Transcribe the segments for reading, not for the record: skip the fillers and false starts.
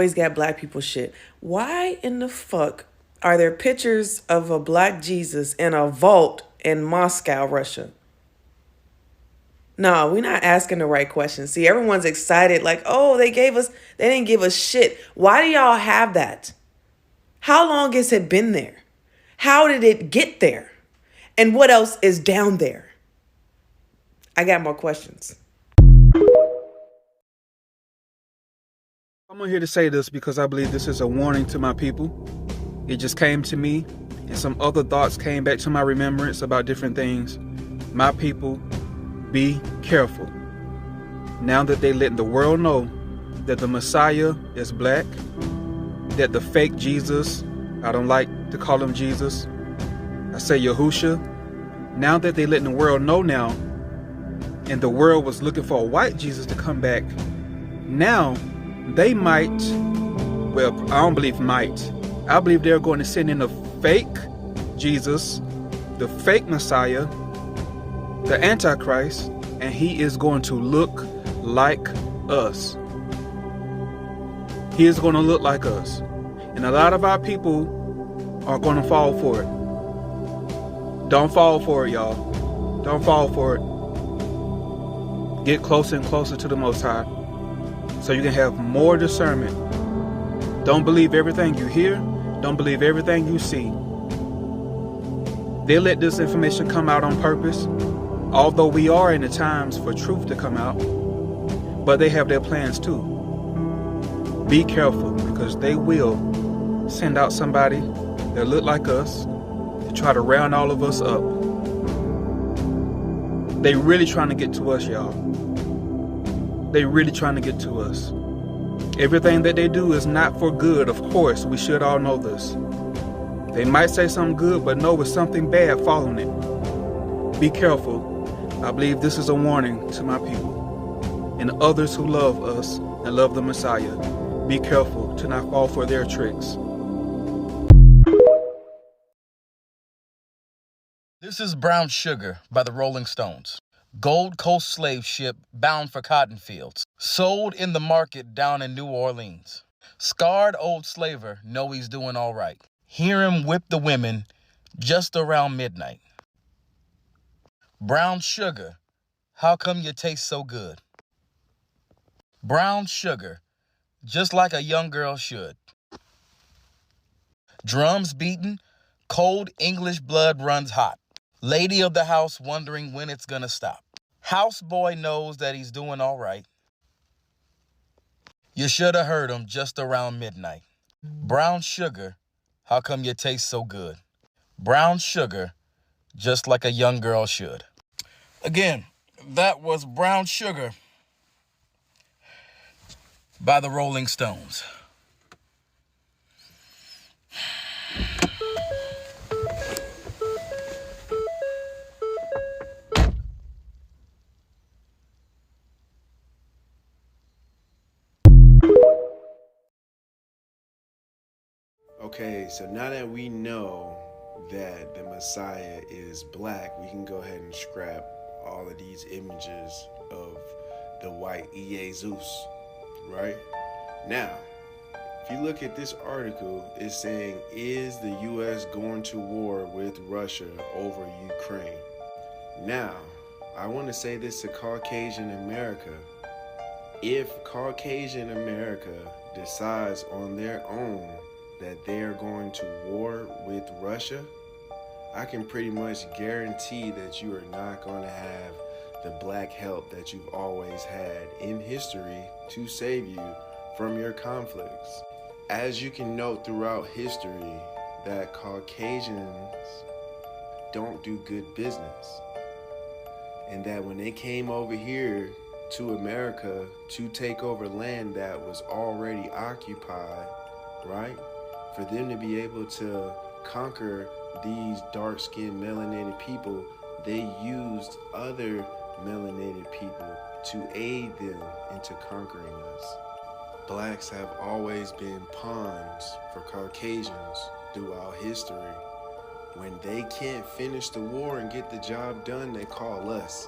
always got black people shit. Why in the fuck are there pictures of a black Jesus in a vault in Moscow, Russia? No, we're not asking the right questions. See, everyone's excited like, oh, they didn't give us shit. Why do y'all have that? How long has it been there? How did it get there? And what else is down there? I got more questions. I'm here to say this because I believe this is a warning to my people. It just came to me, and some other thoughts came back to my remembrance about different things. My people, be careful. Now that they let the world know that the Messiah is black, that the fake Jesus, I don't like to call him Jesus, I say Yahusha. Now that they letting the world know now, and the world was looking for a white Jesus to come back, now they might, well, I don't believe might, I believe they're going to send in a fake Jesus, the fake Messiah, the Antichrist, and he is going to look like us. He is going to look like us. And a lot of our people are going to fall for it. Don't fall for it, y'all. Don't fall for it. Get closer and closer to the Most High so you can have more discernment. Don't believe everything you hear. Don't believe everything you see. They let this information come out on purpose, although we are in the times for truth to come out, but they have their plans too. Be careful, because they will send out somebody that look like us to try to round all of us up. They really trying to get to us, y'all. They really trying to get to us. Everything that they do is not for good, of course. We should all know this. They might say something good, but know it's something bad following it. Be careful. I believe this is a warning to my people and others who love us and love the Messiah. Be careful to not fall for their tricks. This is Brown Sugar by the Rolling Stones. Gold Coast slave ship bound for cotton fields. Sold in the market down in New Orleans. Scarred old slaver know he's doing all right. Hear him whip the women just around midnight. Brown sugar, how come you taste so good? Brown sugar, just like a young girl should. Drums beating, cold English blood runs hot. Lady of the house wondering when it's gonna stop. Houseboy knows that he's doing all right. You should have heard him just around midnight. Brown sugar, how come you taste so good? Brown sugar, just like a young girl should. Again, that was Brown Sugar by the Rolling Stones. Okay, so now that we know that the Messiah is black, we can go ahead and scrap all of these images of the white Jesus, right? Now, if you look at this article, it's saying, is the U.S. going to war with Russia over Ukraine? Now, I want to say this to Caucasian America. If Caucasian America decides on their own that they're going to war with Russia, I can pretty much guarantee that you are not going to have the black help that you've always had in history to save you from your conflicts. As you can note throughout history, that Caucasians don't do good business. And that when they came over here to America to take over land that was already occupied, right? For them to be able to conquer these dark-skinned melanated people, they used other melanated people to aid them into conquering us. Blacks have always been pawns for Caucasians throughout history. When they can't finish the war and get the job done, they call us.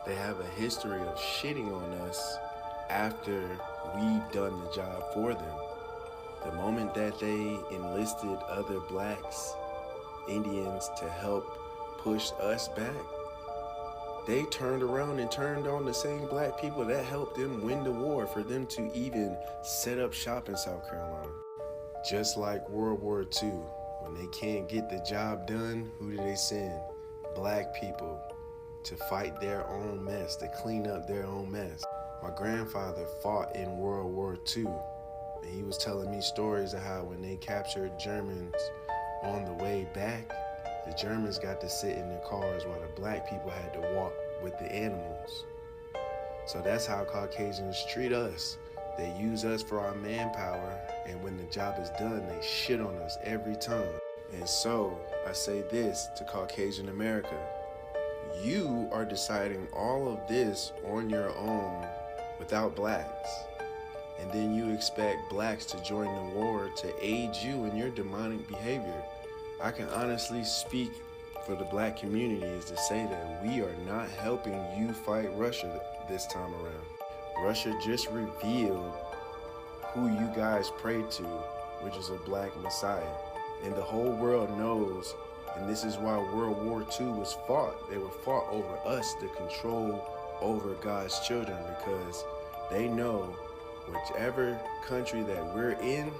They have a history of shitting on us after we've done the job for them. The moment that they enlisted other blacks, Indians, to help push us back, they turned around and turned on the same black people that helped them win the war for them to even set up shop in South Carolina. Just like World War II, when they can't get the job done, who do they send? Black people to fight their own mess, to clean up their own mess. My grandfather fought in World War II, and he was telling me stories of how when they captured Germans on the way back, the Germans got to sit in their cars while the black people had to walk with the animals. So that's how Caucasians treat us. They use us for our manpower, and when the job is done, they shit on us every time. And so I say this to Caucasian America: you are deciding all of this on your own without blacks. And then you expect blacks to join the war to aid you in your demonic behavior. I can honestly speak for the black community is to say that we are not helping you fight Russia this time around. Russia just revealed who you guys pray to, which is a black messiah. And the whole world knows, and this is why World War II was fought. They were fought over us, the control over God's children, because they know whichever country that we're in,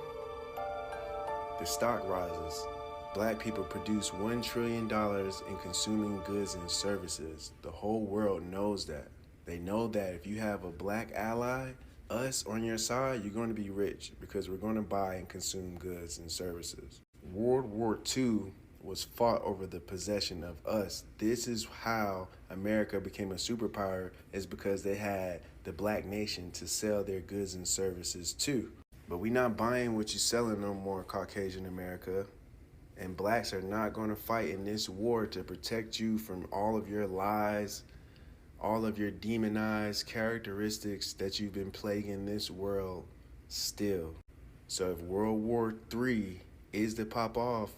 the stock rises. Black people produce $1 trillion in consuming goods and services. The whole world knows that. They know that if you have a black ally, us on your side, you're going to be rich because we're going to buy and consume goods and services. World War II was fought over the possession of us. This is how America became a superpower, is because they had the black nation to sell their goods and services to. But we're not buying what you're selling no more, Caucasian America. And blacks are not going to fight in this war to protect you from all of your lies, all of your demonized characteristics that you've been plaguing this world still. So if World War III is to pop off,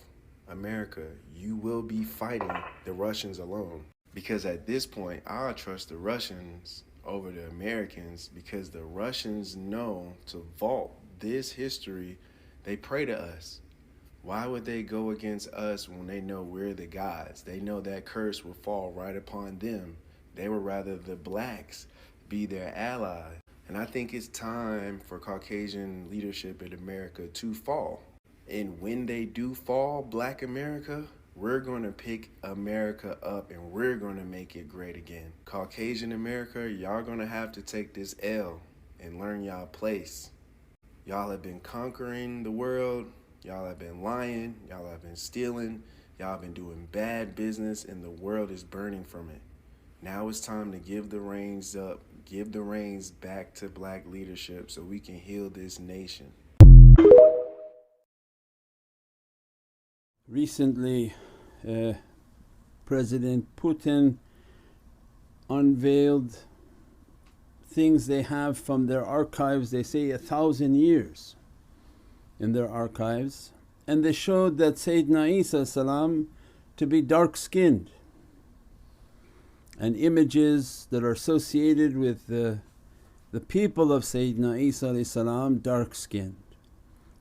America, you will be fighting the Russians alone. Because at this point, I'll trust the Russians over the Americans, because the Russians know to vault this history. They pray to us. Why would they go against us when they know we're the gods? They know that curse will fall right upon them. They would rather the blacks be their ally. And I think it's time for Caucasian leadership in America to fall. And when they do fall, Black America, we're going to pick America up and we're going to make it great again. Caucasian America, y'all going to have to take this L and learn y'all place. Y'all have been conquering the world. Y'all have been lying. Y'all have been stealing. Y'all have been doing bad business, and the world is burning from it. Now it's time to give the reins up, give the reins back to black leadership so we can heal this nation. Recently, President Putin unveiled things they have from their archives, they say 1,000 years in their archives, and they showed that Sayyidina Isa salam to be dark-skinned, and images that are associated with the people of Sayyidina Isa salam dark-skinned.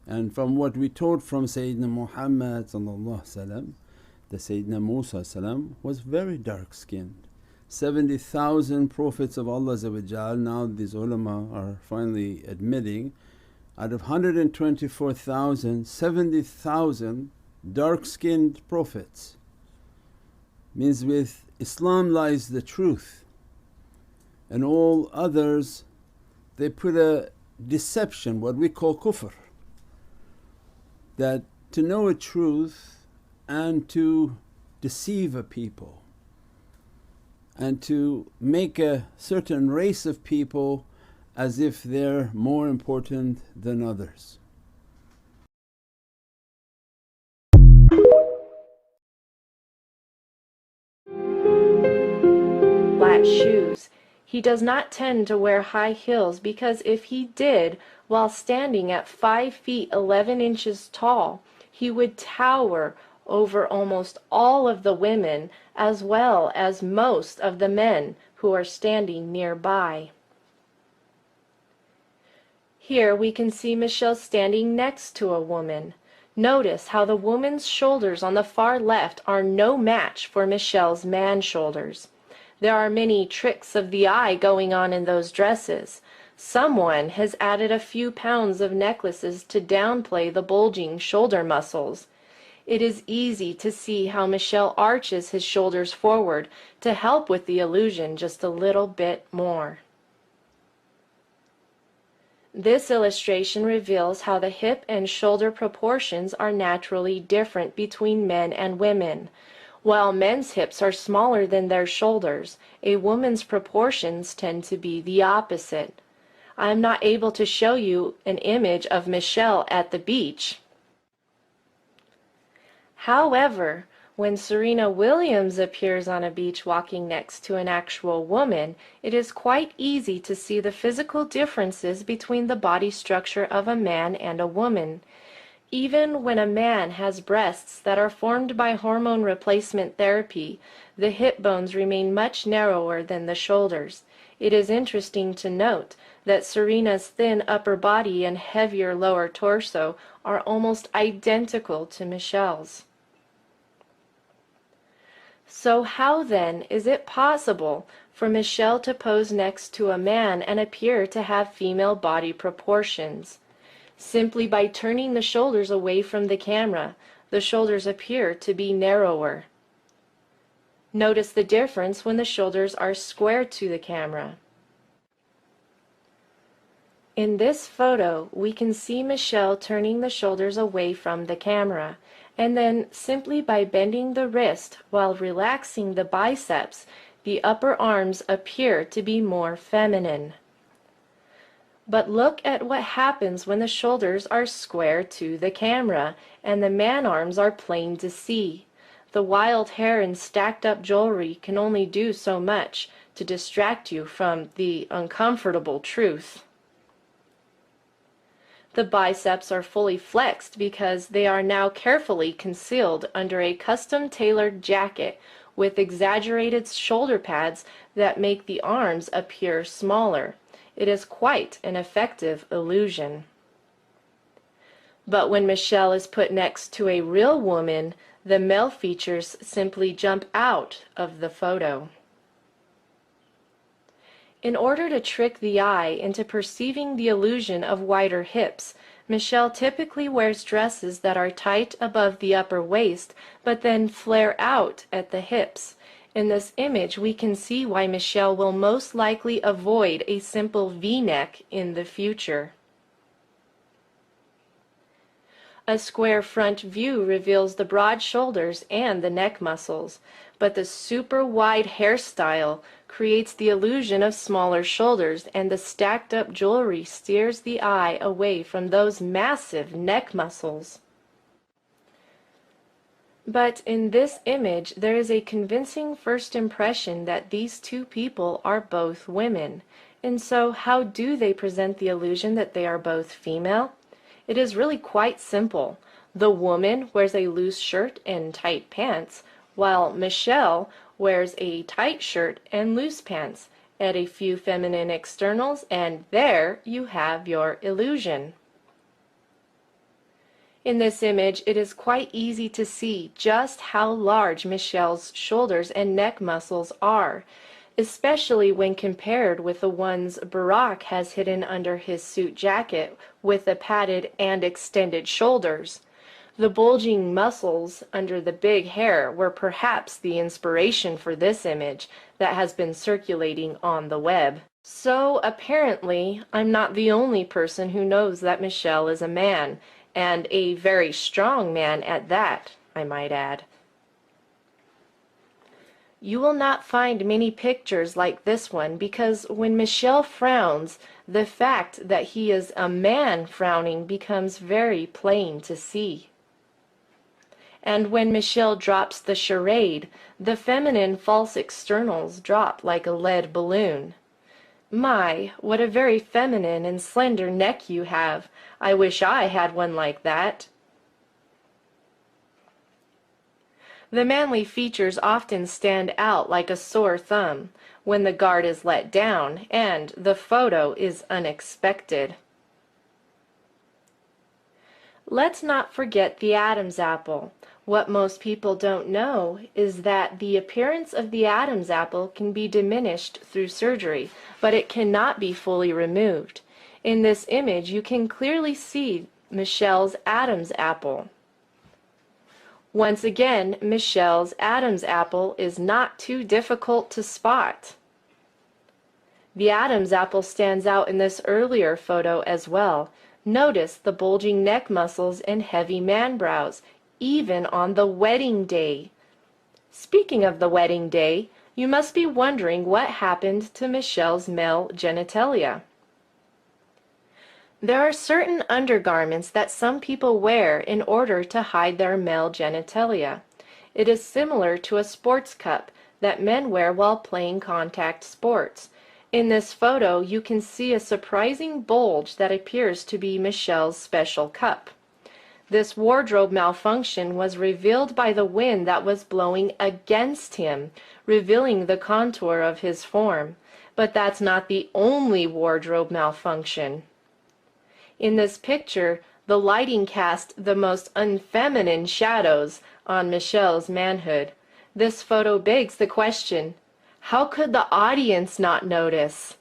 And from what we taught from Sayyidina Muhammad that Sayyidina Musa was very dark-skinned. 70,000 prophets of Allah, now these ulama are finally admitting, out of 124,000, 70,000 dark-skinned prophets. Means with Islam lies the truth, and all others they put a deception, what we call kufr, that to know a truth and to deceive a people and to make a certain race of people as if they're more important than others. Flat shoes. He does not tend to wear high heels because if he did, while standing at 5 feet 11 inches tall, he would tower over almost all of the women as well as most of the men who are standing nearby. Here we can see Michelle standing next to a woman. Notice how the woman's shoulders on the far left are no match for Michelle's man shoulders. There are many tricks of the eye going on in those dresses. Someone has added a few pounds of necklaces to downplay the bulging shoulder muscles. It is easy to see how Michelle arches his shoulders forward to help with the illusion just a little bit more. This illustration reveals how the hip and shoulder proportions are naturally different between men and women. While men's hips are smaller than their shoulders, a woman's proportions tend to be the opposite. I am not able to show you an image of Michelle at the beach. However, when Serena Williams appears on a beach walking next to an actual woman, it is quite easy to see the physical differences between the body structure of a man and a woman. Even when a man has breasts that are formed by hormone replacement therapy, the hip bones remain much narrower than the shoulders. It is interesting to note that Serena's thin upper body and heavier lower torso are almost identical to Michelle's. So how then is it possible for Michelle to pose next to a man and appear to have female body proportions? Simply by turning the shoulders away from the camera, the shoulders appear to be narrower. Notice the difference when the shoulders are square to the camera. In this photo, we can see Michelle turning the shoulders away from the camera, and then simply by bending the wrist while relaxing the biceps, the upper arms appear to be more feminine. But look at what happens when the shoulders are square to the camera and the man arms are plain to see. The wild hair and stacked up jewelry can only do so much to distract you from the uncomfortable truth. The biceps are fully flexed because they are now carefully concealed under a custom-tailored jacket with exaggerated shoulder pads that make the arms appear smaller. It is quite an effective illusion. But when Michelle is put next to a real woman, the male features simply jump out of the photo. In order to trick the eye into perceiving the illusion of wider hips, Michelle typically wears dresses that are tight above the upper waist, but then flare out at the hips. In this image, we can see why Michelle will most likely avoid a simple V-neck in the future. A square front view reveals the broad shoulders and the neck muscles, but the super wide hairstyle creates the illusion of smaller shoulders, and the stacked up jewelry steers the eye away from those massive neck muscles. But in this image, there is a convincing first impression that these two people are both women. And so how do they present the illusion that they are both female? It is really quite simple. The woman wears a loose shirt and tight pants, while Michelle wears a tight shirt and loose pants. Add a few feminine externals, and there you have your illusion. In this image, it is quite easy to see just how large Michelle's shoulders and neck muscles are, especially when compared with the ones Barack has hidden under his suit jacket with the padded and extended shoulders. The bulging muscles under the big hair were perhaps the inspiration for this image that has been circulating on the web. So apparently, I'm not the only person who knows that Michelle is a man, and a very strong man at that, I might add. You will not find many pictures like this one because when Michelle frowns, the fact that he is a man frowning becomes very plain to see. And when Michelle drops the charade, the feminine false externals drop like a lead balloon. My, what a very feminine and slender neck you have. I wish I had one like that. The manly features often stand out like a sore thumb when the guard is let down and the photo is unexpected. Let's not forget the Adam's apple. What most people don't know is that the appearance of the Adam's apple can be diminished through surgery, but it cannot be fully removed. In this image, you can clearly see Michelle's Adam's apple. Once again, Michelle's Adam's apple is not too difficult to spot. The Adam's apple stands out in this earlier photo as well. Notice the bulging neck muscles and heavy man brows, even on the wedding day. Speaking of the wedding day, you must be wondering what happened to Michelle's male genitalia. There are certain undergarments that some people wear in order to hide their male genitalia. It is similar to a sports cup that men wear while playing contact sports. In this photo, you can see a surprising bulge that appears to be Michelle's special cup. This wardrobe malfunction was revealed by the wind that was blowing against him, revealing the contour of his form. But that's not the only wardrobe malfunction. In this picture, the lighting cast the most unfeminine shadows on Michelle's manhood. This photo begs the question, how could the audience not notice?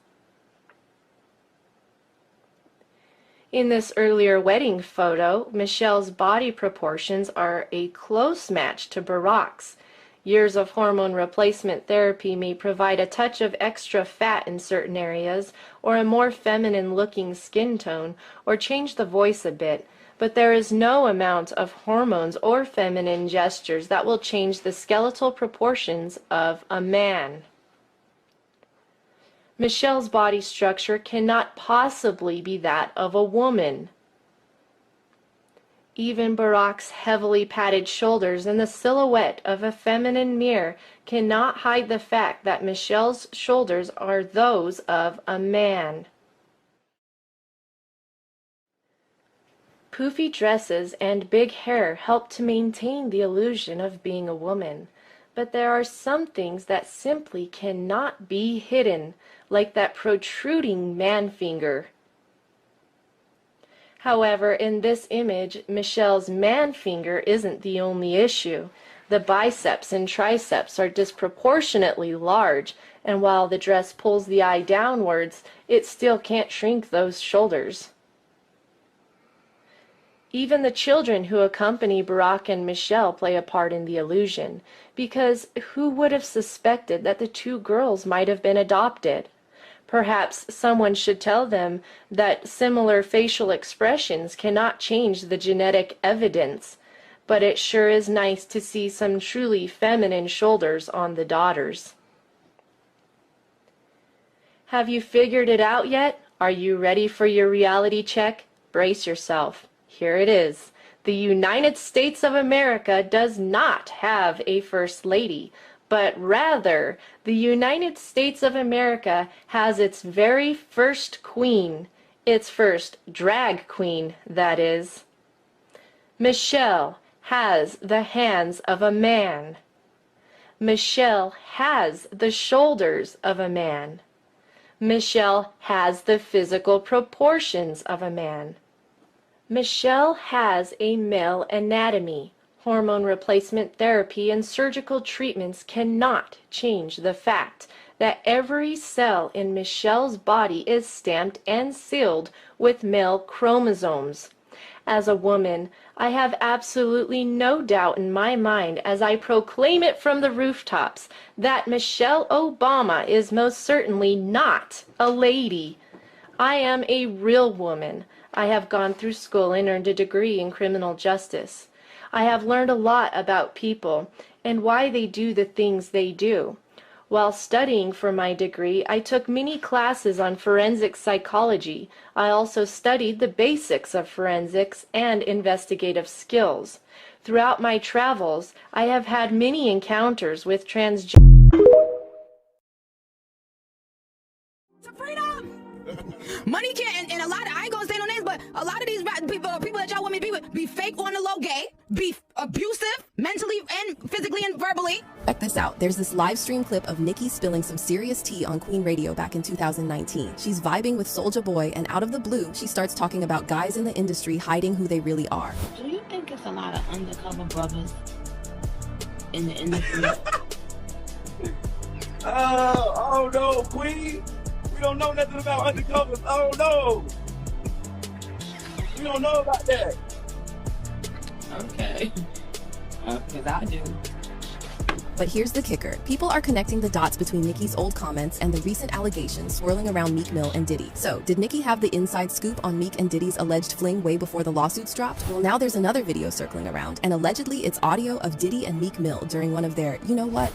In this earlier wedding photo, Michelle's body proportions are a close match to Barack's. Years of hormone replacement therapy may provide a touch of extra fat in certain areas, or a more feminine-looking skin tone, or change the voice a bit, but there is no amount of hormones or feminine gestures that will change the skeletal proportions of a man. Michelle's body structure cannot possibly be that of a woman. Even Barack's heavily padded shoulders and the silhouette of a feminine mirror cannot hide the fact that Michelle's shoulders are those of a man. Poofy dresses and big hair help to maintain the illusion of being a woman, but there are some things that simply cannot be hidden, like that protruding man finger. However, in this image, Michelle's man finger isn't the only issue. The biceps and triceps are disproportionately large, and while the dress pulls the eye downwards, it still can't shrink those shoulders. Even the children who accompany Barack and Michelle play a part in the illusion, because who would have suspected that the two girls might have been adopted? Perhaps someone should tell them that similar facial expressions cannot change the genetic evidence, but it sure is nice to see some truly feminine shoulders on the daughters. Have you figured it out yet? Are you ready for your reality check? Brace yourself. Here it is. The United States of America does not have a First Lady, but rather, the United States of America has its very first queen, its first drag queen, that is. Michelle has the hands of a man. Michelle has the shoulders of a man. Michelle has the physical proportions of a man. Michelle has a male anatomy. Hormone replacement therapy and surgical treatments cannot change the fact that every cell in Michelle's body is stamped and sealed with male chromosomes. As a woman, I have absolutely no doubt in my mind as I proclaim it from the rooftops that Michelle Obama is most certainly not a lady. I am a real woman. I have gone through school and earned a degree in criminal justice. I have learned a lot about people and why they do the things they do. While studying for my degree, I took many classes on forensic psychology. I also studied the basics of forensics and investigative skills. Throughout my travels, I have had many encounters with Money can't, and a lot of, I ain't gonna say no names, but a lot of these people that y'all want me to be with be fake on the low gay. be abusive mentally and physically and verbally. Check this out. There's this live stream clip of Nicki spilling some serious tea on Queen Radio back in 2019. She's vibing with Soulja Boy, and out of the blue, she starts talking about guys in the industry hiding who they really are. Do you think it's a lot of undercover brothers in the industry? Oh no, Queen. We don't know nothing about undercovers. Oh no. We don't know about that. Okay. Because I do. But here's the kicker. People are connecting the dots between Nicki's old comments and the recent allegations swirling around Meek Mill and Diddy. So, did Nicki have the inside scoop on Meek and Diddy's alleged fling way before the lawsuits dropped? Well, now there's another video circling around, and allegedly it's audio of Diddy and Meek Mill during one of their, you know what?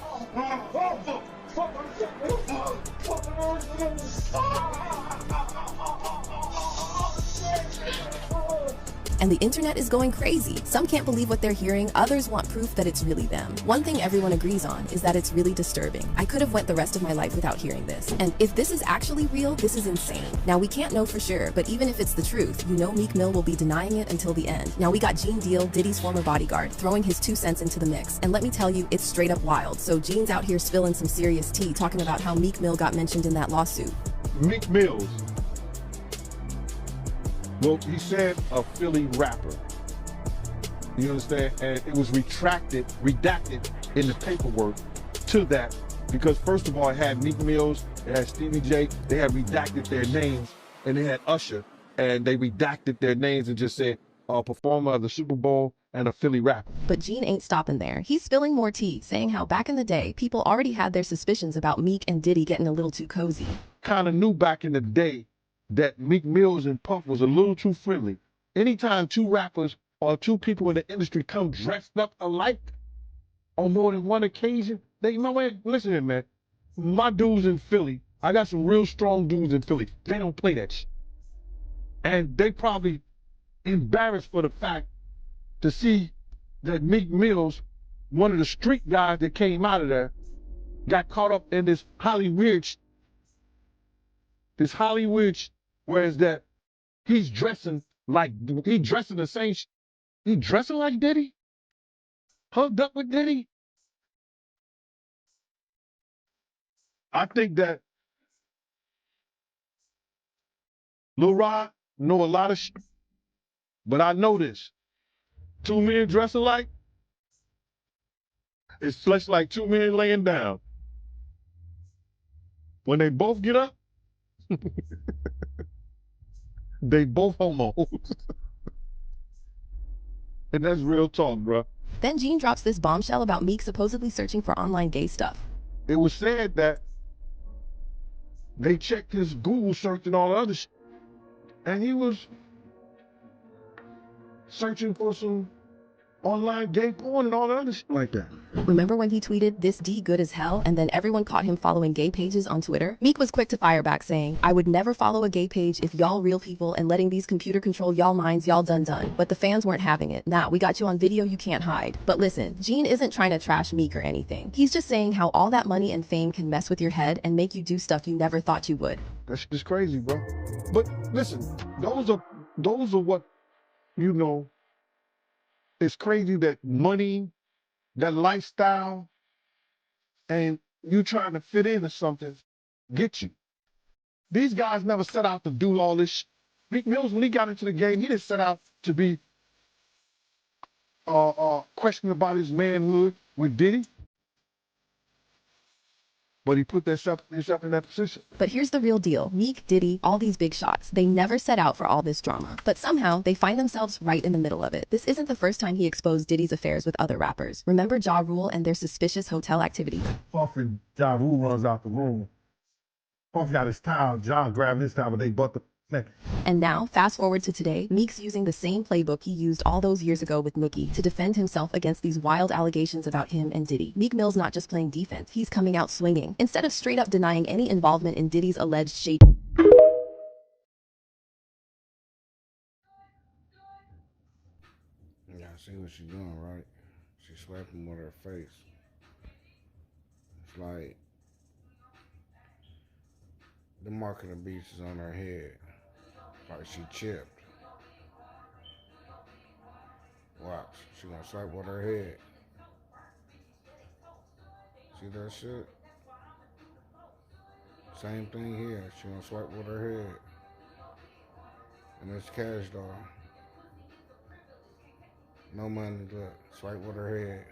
And the internet is going crazy. Some can't believe what they're hearing, others want proof that it's really them. One thing everyone agrees on is that it's really disturbing. I could have went the rest of my life without hearing this. And if this is actually real, this is insane. Now, we can't know for sure, but even if it's the truth, you know Meek Mill will be denying it until the end. Now, we got Gene Deal, Diddy's former bodyguard, throwing his 2 cents into the mix. And let me tell you, it's straight up wild. So Gene's out here spilling some serious tea, talking about how Meek Mill got mentioned in that lawsuit. Meek Mills. Well, he said a Philly rapper. You understand? And it was redacted in the paperwork to that because first of all, it had Meek Mills, it had Stevie J, they had redacted their names, and they had Usher, and they redacted their names and just said a performer of the Super Bowl and a Philly rapper. But Gene ain't stopping there. He's spilling more tea, saying how back in the day, people already had their suspicions about Meek and Diddy getting a little too cozy. Kind of knew back in the day that Meek Mills and Puff was a little too friendly. Anytime 2 rappers or 2 people in the industry come dressed up alike on more than one occasion, they, you know what, listen here, man. My dudes in Philly, I got some real strong dudes in Philly. They don't play that shit. And they probably embarrassed for the fact to see that Meek Mills, one of the street guys that came out of there, got caught up in this Hollywood, whereas that he's dressing like, he dressing the same, he dressing like Diddy? Hugged up with Diddy? I think that Lil Rod know a lot of shit, but I know this. 2 men dressing like, it's flesh like 2 men laying down. When they both get up, they both homos. And that's real talk, bro. Then Gene drops this bombshell about Meek supposedly searching for online gay stuff. It was said that they checked his Google search and all the other shit, and he was searching for some online gay porn and all the other shit like that. Remember when he tweeted, "This D good as hell," and then everyone caught him following gay pages on Twitter? Meek was quick to fire back saying, "I would never follow a gay page if y'all real people and letting these computer control y'all minds, y'all done. But the fans weren't having it. Nah, we got you on video, you can't hide." But listen, Gene isn't trying to trash Meek or anything. He's just saying how all that money and fame can mess with your head and make you do stuff you never thought you would. That shit is crazy, bro. But listen, those are what, you know, it's crazy that money, that lifestyle, and you trying to fit into something, get you. These guys never set out to do all this. Meek Mills, when he got into the game, he didn't set out to be questioning about his manhood with Diddy. But he put himself in that position. But here's the real deal. Meek, Diddy, all these big shots, they never set out for all this drama. But somehow, they find themselves right in the middle of it. This isn't the first time he exposed Diddy's affairs with other rappers. Remember Ja Rule and their suspicious hotel activity? Puff and Ja Rule runs out the room. Puff got his towel, John grabbing his towel, but they butt the neck. And now, fast forward to today, Meek's using the same playbook he used all those years ago with Nicki to defend himself against these wild allegations about him and Diddy. Meek Mill's not just playing defense, he's coming out swinging. Instead of straight up denying any involvement in Diddy's alleged shady. Yeah, I see what she's doing, right? She's swiping with her face. It's like the mark of the beast is on her head. Like she chipped. Watch. She gonna swipe with her head. See that shit? Same thing here. She gonna swipe with her head. And it's cash doll. No money, look. Swipe with her head.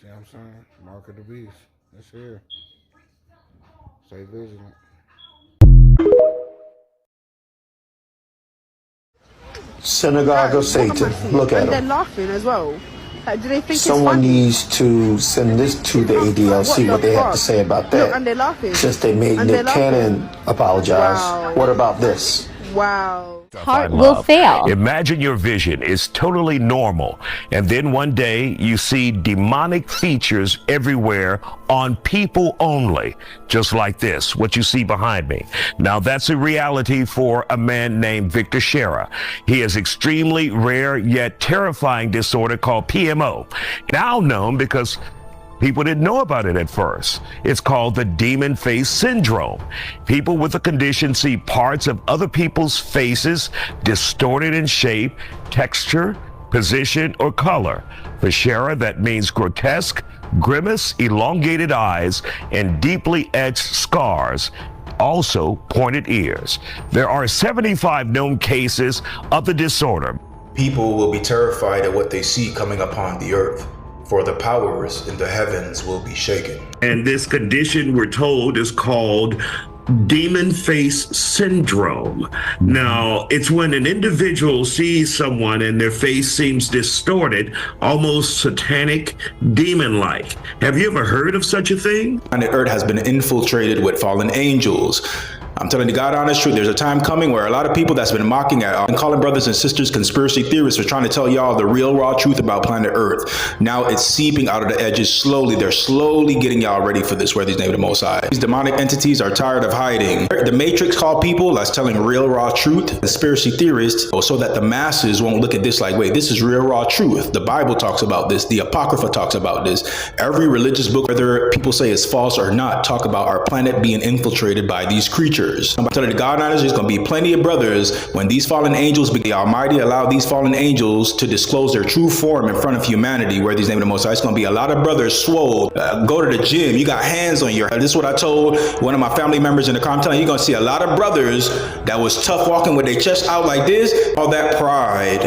See what I'm saying? Mark of the beast. It's here. Stay vigilant. Synagogue of Satan. Look at And they're them. laughing as well. Like, do they think Someone it's funny? needs to send this to the ADLC, what they have to say about Look, that. and they're laughing. Since they made And Nick they're laughing. Cannon apologize. Wow. What about this? Wow. Heart will fail. Imagine your vision is totally normal, and then one day you see demonic features everywhere on people only, just like this, what you see behind me. Now that's a reality for a man named Victor Shera. He has extremely rare yet terrifying disorder called PMO, now known because people didn't know about it at first. It's called the demon face syndrome. People with the condition see parts of other people's faces distorted in shape, texture, position, or color. For Shera, that means grotesque, grimace, elongated eyes, and deeply etched scars. Also, pointed ears. There are 75 known cases of the disorder. People will be terrified at what they see coming upon the earth, for the powers in the heavens will be shaken. And this condition, we're told, is called demon face syndrome. Now, it's when an individual sees someone and their face seems distorted, almost satanic, demon-like. Have you ever heard of such a thing? And the earth has been infiltrated with fallen angels. I'm telling you, God honest truth, there's a time coming where a lot of people that's been mocking at and calling brothers and sisters conspiracy theorists are trying to tell y'all the real raw truth about planet Earth. Now it's seeping out of the edges slowly. They're slowly getting y'all ready for this, where these name of the Most High. These demonic entities are tired of hiding. The Matrix called people that's telling real raw truth, conspiracy theorists, so that the masses won't look at this like, wait, this is real raw truth. The Bible talks about this. The Apocrypha talks about this. Every religious book, whether people say it's false or not, talk about our planet being infiltrated by these creatures. I'm telling you, God honest, there's going to be plenty of brothers when these fallen angels, the Almighty allow these fallen angels to disclose their true form in front of humanity, where these name of the Most High. It's going to be a lot of brothers swole. Go to the gym. You got hands on your head. This is what I told one of my family members in the car. I'm telling you, you're going to see a lot of brothers that was tough walking with their chest out like this. All that pride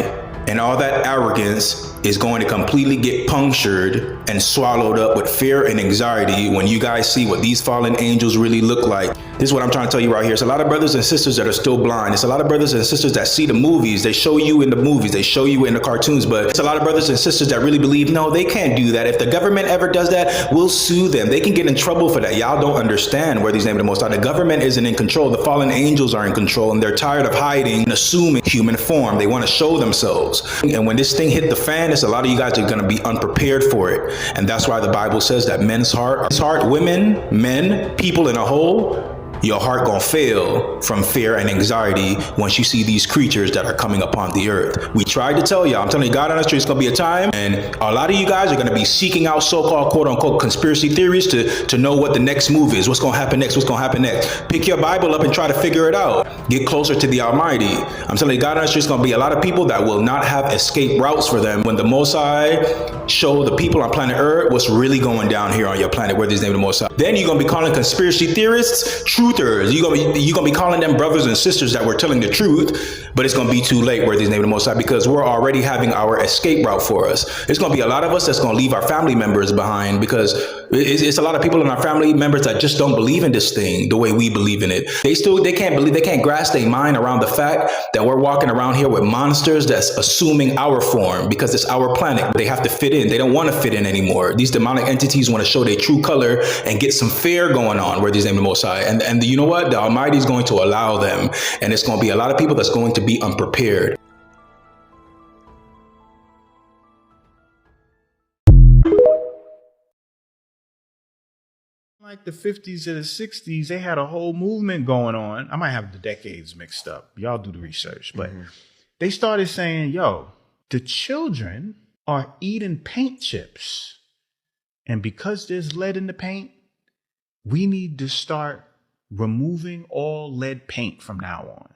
and all that arrogance is going to completely get punctured and swallowed up with fear and anxiety when you guys see what these fallen angels really look like. This is what I'm trying to tell you right here. It's a lot of brothers and sisters that are still blind. It's a lot of brothers and sisters that see the movies. They show you in the movies. They show you in the cartoons. But it's a lot of brothers and sisters that really believe, no, they can't do that. If the government ever does that, we'll sue them. They can get in trouble for that. Y'all don't understand where these name of the Most High. The government isn't in control. The fallen angels are in control, and they're tired of hiding and assuming human form. They want to show themselves. And when this thing hit the fan, it's a lot of you guys are going to be unprepared for it. And that's why the Bible says that men's heart, women, men, people in a whole, your heart gonna fail from fear and anxiety once you see these creatures that are coming upon the earth. We tried to tell y'all, I'm telling you, God on the street, it's gonna be a time, and a lot of you guys are gonna be seeking out so-called quote-unquote conspiracy theories to know what the next move is, what's gonna happen next, what's gonna happen next. Pick your Bible up and try to figure it out. Get closer to the Almighty. I'm telling you, God on the street, it's gonna be a lot of people that will not have escape routes for them when the Most High show the people on planet Earth what's really going down here on your planet, where this name of the Most High. Then you're gonna be calling conspiracy theorists truthers. You're gonna be calling them brothers and sisters that were telling the truth, but it's gonna be too late, where this name of the Most High, because we're already having our escape route for us. It's gonna be a lot of us that's gonna leave our family members behind, because it's a lot of people in our family members that just don't believe in this thing the way we believe in it. They can't grasp their mind around the fact that we're walking around here with monsters that's assuming our form because it's our planet. They have to fit in. They don't want to fit in anymore. These demonic entities want to show their true color and get some fear going on, where this name of the Most High. And you know what? The Almighty is going to allow them, and it's going to be a lot of people that's going to be unprepared. Like the 50s or the 60s, they had a whole movement going on. I might have the decades mixed up. Y'all do the research. But they started saying, yo, the children are eating paint chips. And because there's lead in the paint, we need to start removing all lead paint from now on.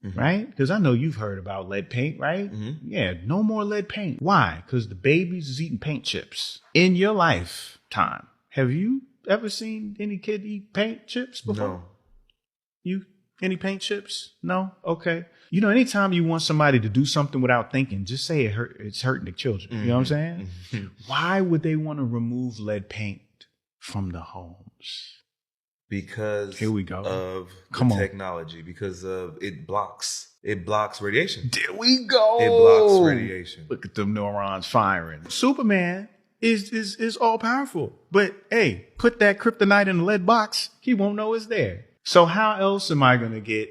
right? Because I know you've heard about lead paint, right? Yeah, no more lead paint. Why? Because the babies is eating paint chips. In your lifetime, have you ever seen any kid eat paint chips before? No. You any paint chips? No? Okay. You know, anytime you want somebody to do something without thinking, just say it's hurting the children. You know what I'm saying? Why would they want to remove lead paint from the homes? Because here we go of Come on. technology, because of it blocks radiation. There we go. It blocks radiation. Look at them neurons firing. Superman is all powerful, but hey, put that kryptonite in a lead box, he won't know it's there. So how else am I going to get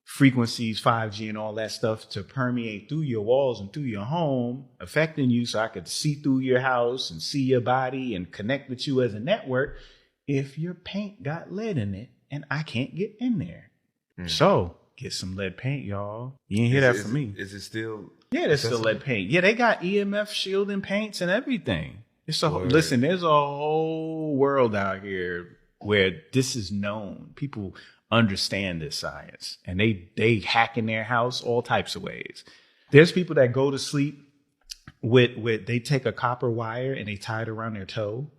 frequencies, 5G and all that stuff to permeate through your walls and through your home, affecting you so I could see through your house and see your body and connect with you as a network if your paint got lead in it and I can't get in there? So get some lead paint, y'all. You ain't hear that from me. Is it still? Yeah, there's still lead paint. Yeah, they got EMF shielding paints and everything. It's listen, there's a whole world out here where this is known. People understand this science and they hack in their house all types of ways. There's people that go to sleep with they take a copper wire and they tie it around their toe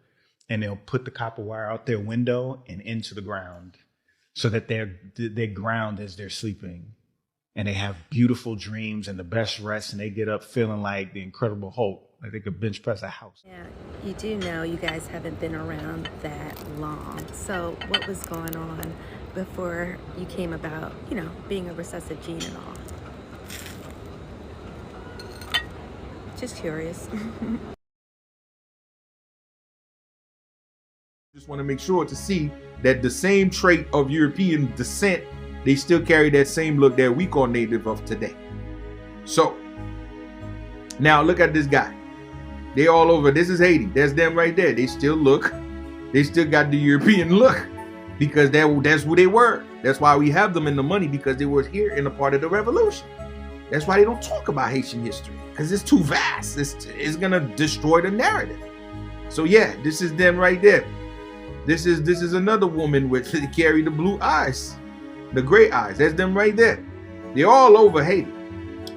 and they'll put the copper wire out their window and into the ground so that they're ground as they're sleeping. And they have beautiful dreams and the best rest, and they get up feeling like the Incredible Hulk, like they could bench press a house. Yeah, you do know you guys haven't been around that long. So what was going on before you came about, you know, being a recessive gene and all? Just curious. Just want to make sure to see that the same trait of European descent, they still carry that same look that we call native of today. So now look at this guy. They all over. This is Haiti. That's them right there. They still got the European look because that's who they were. That's why we have them in the money, because they were here in a part of the revolution. That's why they don't talk about Haitian history, because it's too vast. It's gonna destroy the narrative. So yeah, this is them right there. This is another woman with carry the blue eyes. The gray eyes, that's them right there. They're all over Haiti,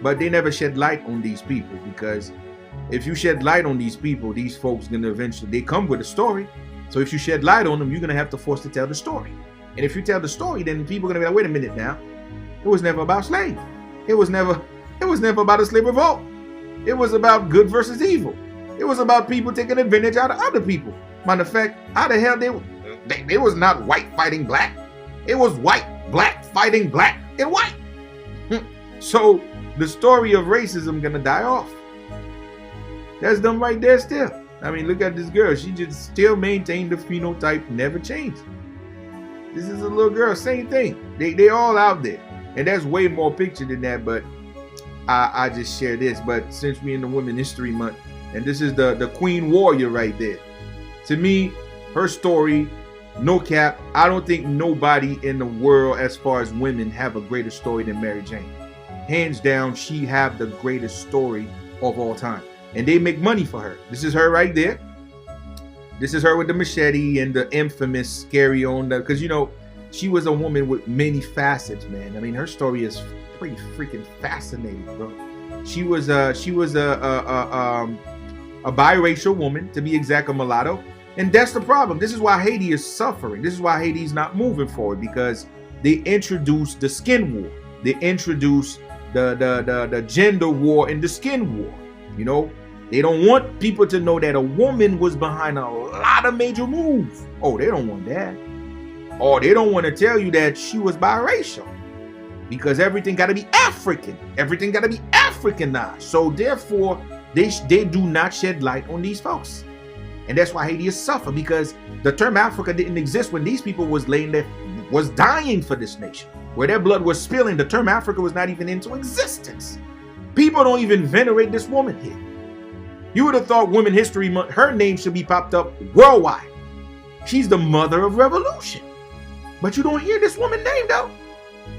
but they never shed light on these people, because if you shed light on these people, these folks gonna eventually, they come with a story. So if you shed light on them, you're gonna have to force to tell the story. And if you tell the story, then people are gonna be like, wait a minute now, it was never about slaves. It was never about a slave revolt. It was about good versus evil. It was about people taking advantage out of other people. Matter of fact, how the hell they was not white fighting black. It was black fighting black and white. So the story of racism gonna die off. That's them right there still. I mean, look at this girl. She just still maintained the phenotype, never changed. This is a little girl, same thing. They all out there. And there's way more picture than that, but I just share this. But since we're in the Women History Month, and this is the Queen Warrior right there. To me, her story, no cap, I don't think nobody in the world as far as women have a greater story than Mary Jane. Hands down, she have the greatest story of all time. And they make money for her. This is her right there. This is her with the machete and the infamous scary on the, because you know, she was a woman with many facets, man. I mean, her story is pretty freaking fascinating, bro. She was a biracial woman, to be exact, a mulatto. And that's the problem. This is why Haiti is suffering. This is why Haiti's not moving forward, because they introduced the skin war. They introduced the gender war and the skin war. You know, they don't want people to know that a woman was behind a lot of major moves. Oh, they don't want that. Or they don't want to tell you that she was biracial, because everything got to be African. Everything got to be Africanized. So therefore, they do not shed light on these folks. And that's why Haiti is suffering, because the term Africa didn't exist when these people was dying for this nation. Where their blood was spilling, the term Africa was not even into existence. People don't even venerate this woman here. You would have thought Women History Month, her name should be popped up worldwide. She's the mother of revolution. But you don't hear this woman name though,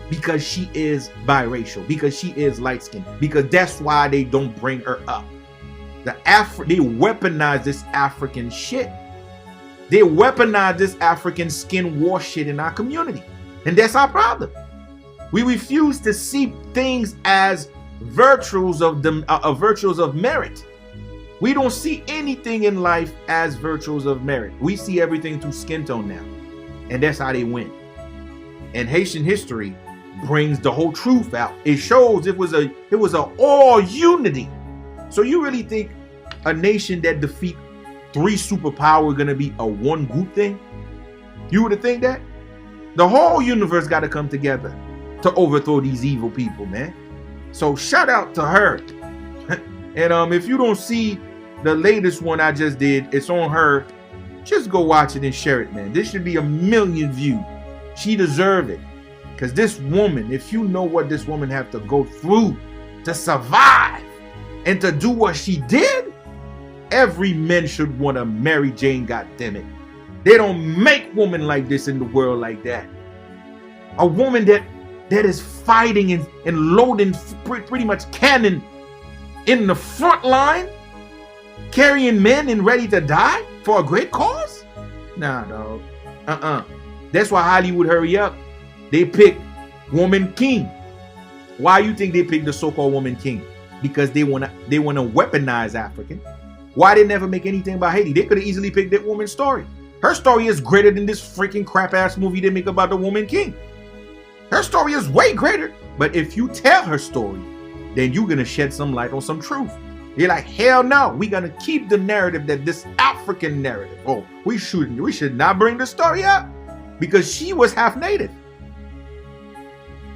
because she is biracial, because she is light-skinned, because that's why they don't bring her up. They weaponize this African shit. They weaponize this African skin war shit in our community. And that's our problem. We refuse to see things as virtues of merit. We don't see anything in life as virtues of merit. We see everything through skin tone now, and that's how they win. And Haitian history brings the whole truth out. It shows it was a all unity. So you really think a nation that defeat 3 superpowers gonna be a one group thing? You would think that? The whole universe got to come together to overthrow these evil people, man. So shout out to her. And if you don't see the latest one I just did, it's on her. Just go watch it and share it, man. This should be 1 million views. She deserves it. Because this woman, if you know what this woman have to go through to survive and to do what she did, every man should want to marry Jane, goddammit. They don't make women like this in the world like that. A woman that is fighting and loading pretty much cannon in the front line, carrying men and ready to die for a great cause? Nah, dog. That's why Hollywood hurry up. They pick woman king. Why you think they pick the so-called woman king? Because they wanna weaponize African. Why they never make anything about Haiti? They could have easily picked that woman's story. Her story is greater than this freaking crap-ass movie they make about the woman king. Her story is way greater. But if you tell her story, then you're going to shed some light on some truth. You're like, hell no, we're going to keep the narrative that this African narrative. Oh, we should not bring the story up because she was half native.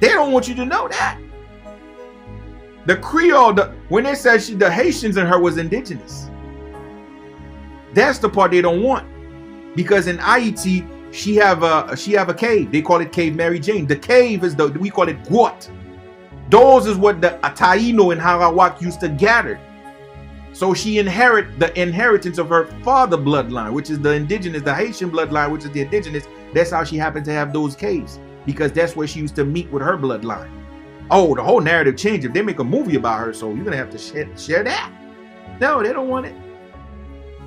They don't want you to know that. The Creole, when they said the Haitians in her was indigenous, that's the part they don't want. Because in Haiti, she have a cave. They call it Cave Mary Jane. The cave is we call it Guat. Those is what the Taino and Harawak used to gather. So she inherit the inheritance of her father bloodline, which is the indigenous, the Haitian bloodline, which is the indigenous. That's how she happened to have those caves, because that's where she used to meet with her bloodline. Oh, the whole narrative changed if they make a movie about her, so you're gonna have to share that. No, they don't want it.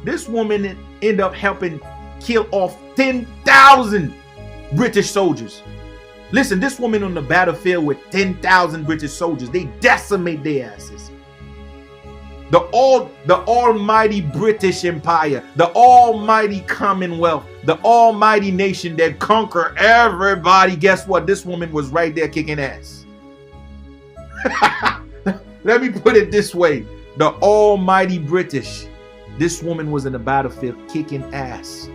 This woman ended up helping kill off 10,000 British soldiers. Listen, this woman on the battlefield with 10,000 British soldiers, they decimate their asses. The almighty British Empire, the almighty Commonwealth, the almighty nation that conquer everybody. Guess what? This woman was right there kicking ass. Let me put it this way. The almighty British. This woman was in the battlefield kicking ass.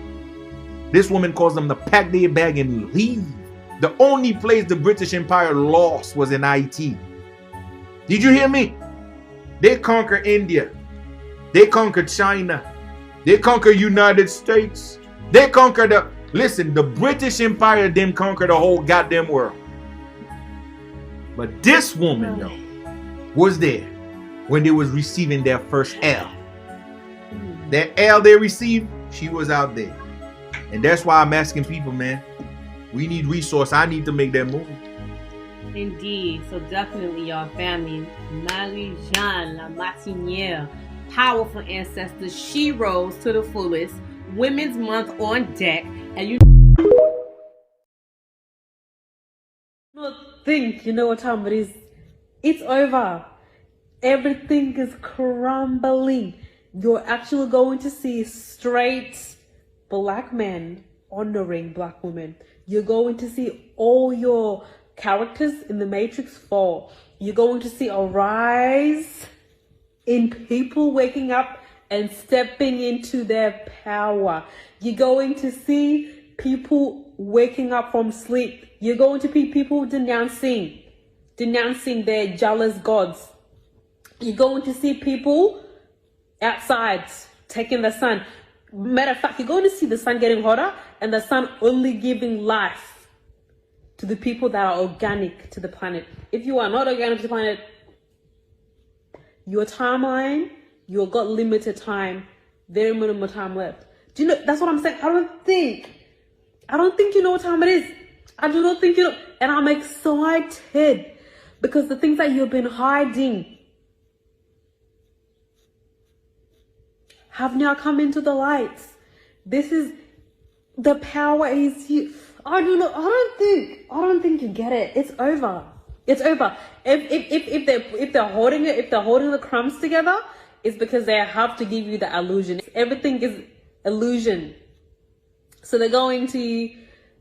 This woman caused them to pack their bag and leave. The only place the British Empire lost was in Haiti. Did you hear me? They conquered India. They conquered China. They conquered United States. They conquered the British Empire didn't conquer the whole goddamn world. But this woman, though, was there when they was receiving their first L. That L they received, she was out there. And that's why I'm asking people, man, we need resource. I need to make that movie. Indeed. So definitely, y'all, family. Marie-Jeanne La Martiniere, powerful ancestors. She rose to the fullest. Women's Month on deck. And you think you know what time it is. It's over. Everything is crumbling. You're actually going to see straight black men honoring black women. You're going to see all your characters in the Matrix fall. You're going to see a rise in people waking up and stepping into their power. You're going to see people waking up from sleep. You're going to see people denouncing their jealous gods. You're going to see people outside taking the sun. Matter of fact, you're going to see the sun getting hotter and the sun only giving life to the people that are organic to the planet. If you are not organic to the planet, your timeline, you've got limited time, very minimal time left. Do you know, that's what I'm saying. I don't think you know what time it is. I do not think you know. And I'm excited because the things that you've been hiding have now come into the lights. This is, the power is here. I don't think think you get it. It's over. It's over. If they're holding it, if they're holding the crumbs together, it's because they have to give you the illusion. Everything is illusion. So they're going to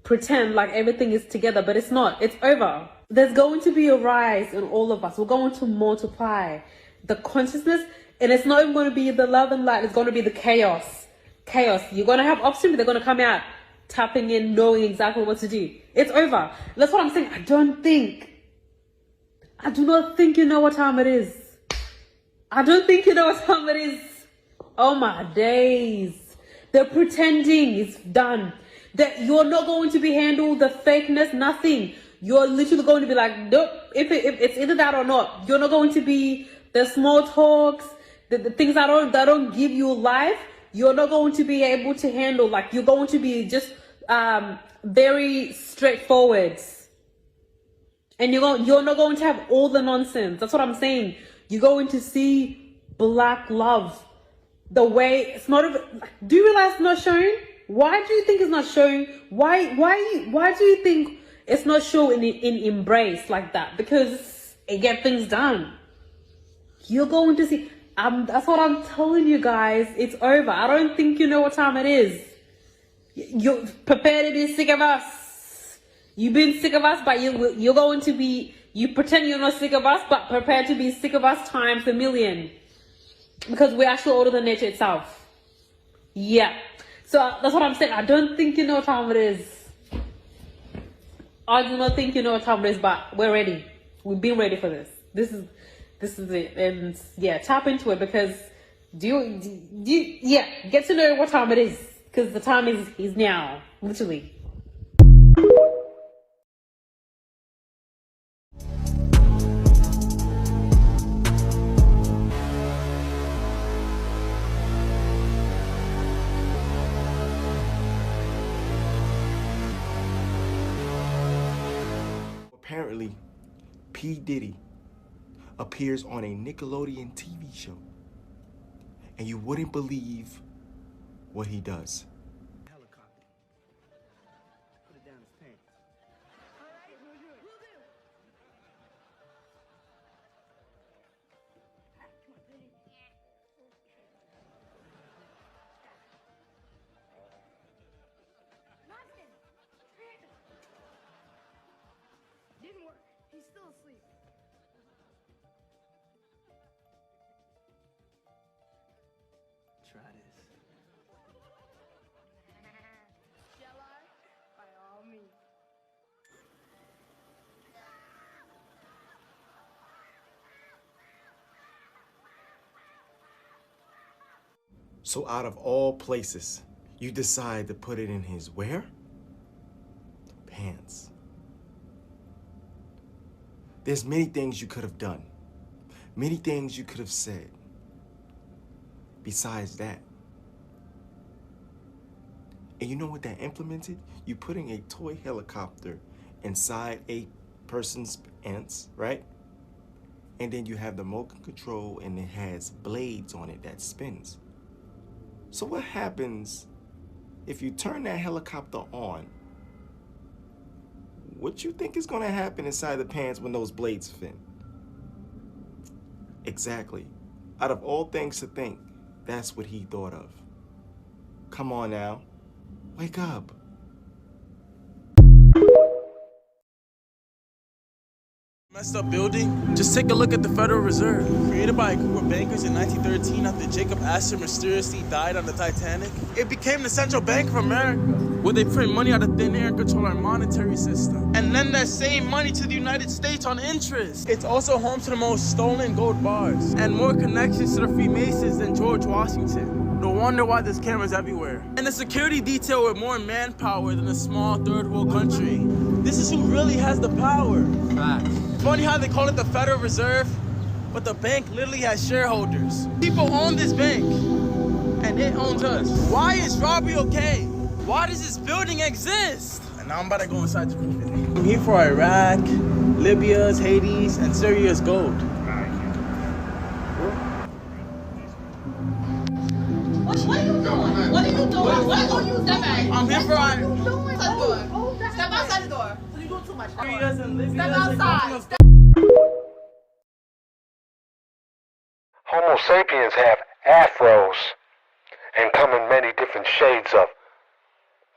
pretend like everything is together, but it's not. It's over. There's going to be a rise in all of us. We're going to multiply the consciousness, and it's not even going to be the love and light. It's going to be the chaos. Chaos. You're going to have options, but they're going to come out tapping in, knowing exactly what to do. It's over. That's what I'm saying. I do not think you know what time it is. I don't think you know what time it is. Oh my days. The pretending is done. That you're not going to be handled, the fakeness, nothing. You're literally going to be like, nope, if it's either that or not. You're not going to be the small talks, the things that don't give you life. You're not going to be able to handle. Like, you're going to be just very straightforward. And you're not going to have all the nonsense. That's what I'm saying. You're going to see black love. The way it's not even, do you realize it's not shown? Why do you think it's not shown? Why do you think it's not shown in embrace like that? Because it gets things done. You're going to see. That's what I'm telling you guys. It's over. I don't think you know what time it is. You're prepared to be sick of us. You've been sick of us, but you're going to be. You pretend you're not sick of us, but prepare to be sick of us times a million. Because we're actually older than nature itself. Yeah. So that's what I'm saying. I don't think you know what time it is. I do not think you know what time it is, but we're ready. We've been ready for this. This is it. And yeah, tap into it, because get to know what time it is. Because the time is now. Literally. Apparently, P. Diddy appears on a Nickelodeon TV show, and you wouldn't believe what he does. Didn't work. He's still asleep. Try this. Shall I? By all means. So out of all places, you decide to put it in his where? Pants. There's many things you could have done. Many things you could have said. Besides that. And you know what that implemented? You putting a toy helicopter inside a person's pants, right? And then you have the motion control, and it has blades on it that spins. So what happens if you turn that helicopter on? What you think is gonna happen inside the pants when those blades fit? Exactly. Out of all things to think, that's what he thought of. Come on now, wake up. Messed up building? Just take a look at the Federal Reserve. Created by a group of bankers in 1913 after Jacob Astor mysteriously died on the Titanic. It became the Central Bank of America, where they print money out of thin air and control our monetary system, and lend that same money to the United States on interest. It's also home to the most stolen gold bars, and more connections to the Freemasons than George Washington. No wonder why there's cameras everywhere. And a security detail with more manpower than a small third world country. This is who really has the power. Facts. Funny how they call it the Federal Reserve, but the bank literally has shareholders. People own this bank, and it owns us. Why is robbery okay? Why does this building exist? And now I'm about to go inside to prove it. I'm here for Iraq, Libya's, Hades, and Syria's gold. What are you doing? What are you doing? Step back. I'm here for Step outside the door. too much. Step outside. Homo sapiens have afros and come in many different shades of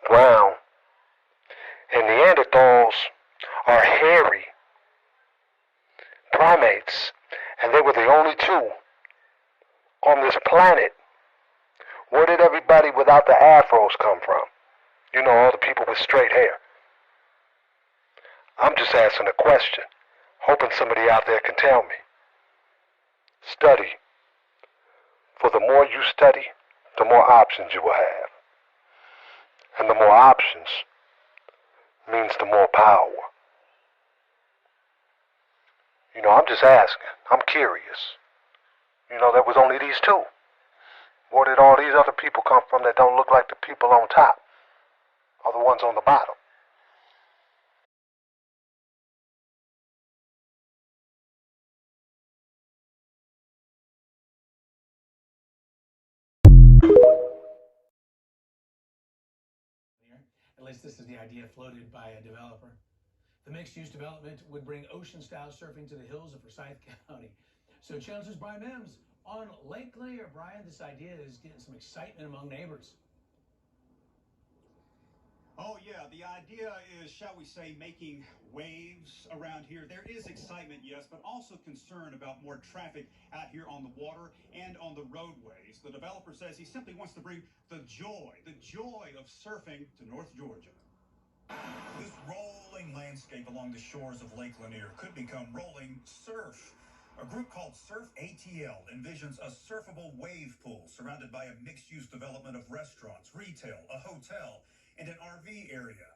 brown. And Neanderthals are hairy primates, and they were the only two on this planet. Where did everybody without the afros come from? You know, all the people with straight hair. I'm just asking a question, hoping somebody out there can tell me. Study. For the more you study, the more options you will have. And the more options means the more power. You know, I'm just asking. I'm curious. You know, there was only these two. Where did all these other people come from that don't look like the people on top, or the ones on the bottom? At least this is the idea floated by a developer. The mixed-use development would bring ocean-style surfing to the hills of Forsyth County. So Channel 2's Brian Mims on Lake Lanier. Brian, this idea is getting some excitement among neighbors. Oh yeah, the idea is, shall we say, making waves around here. There is excitement, yes, but also concern about more traffic out here on the water and on the roadways. The developer says he simply wants to bring the joy of surfing to North Georgia. This rolling landscape along the shores of Lake Lanier could become rolling surf. A group called Surf ATL envisions a surfable wave pool surrounded by a mixed-use development of restaurants, retail, a hotel, and an RV area.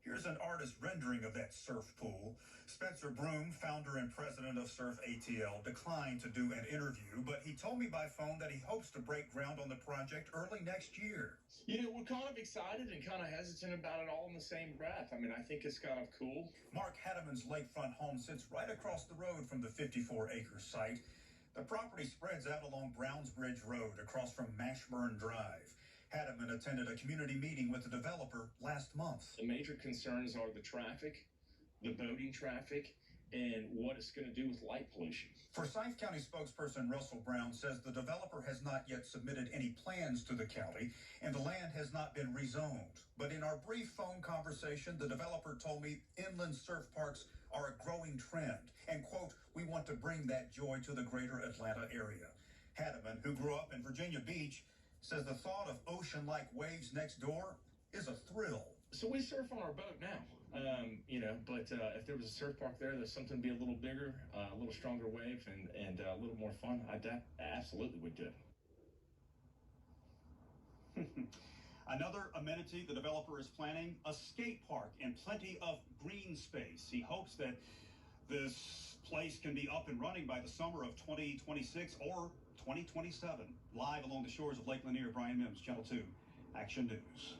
Here's an artist rendering of that surf pool. Spencer Broom, founder and president of Surf ATL, declined to do an interview, but he told me by phone that he hopes to break ground on the project early next year. You know, we're kind of excited and kind of hesitant about it all in the same breath. I mean, I think it's kind of cool. Mark Hademan's lakefront home sits right across the road from the 54-acre site. The property spreads out along Brownsbridge Road across from Mashburn Drive. Hademan attended a community meeting with the developer last month. The major concerns are the traffic, the boating traffic, and what it's going to do with light pollution. Forsyth County spokesperson Russell Brown says the developer has not yet submitted any plans to the county, and the land has not been rezoned. But in our brief phone conversation, the developer told me inland surf parks are a growing trend, and, quote, we want to bring that joy to the greater Atlanta area. Hademan, who grew up in Virginia Beach, says the thought of ocean-like waves next door is a thrill. So we surf on our boat now, you know, but if there was a surf park there's something to be a little bigger, a little stronger wave, and a little more fun, I absolutely would do it. Another amenity the developer is planning, a skate park and plenty of green space. He hopes that this place can be up and running by the summer of 2026 or 2027. Live along the shores of Lake Lanier, Brian Mims, Channel 2 Action News.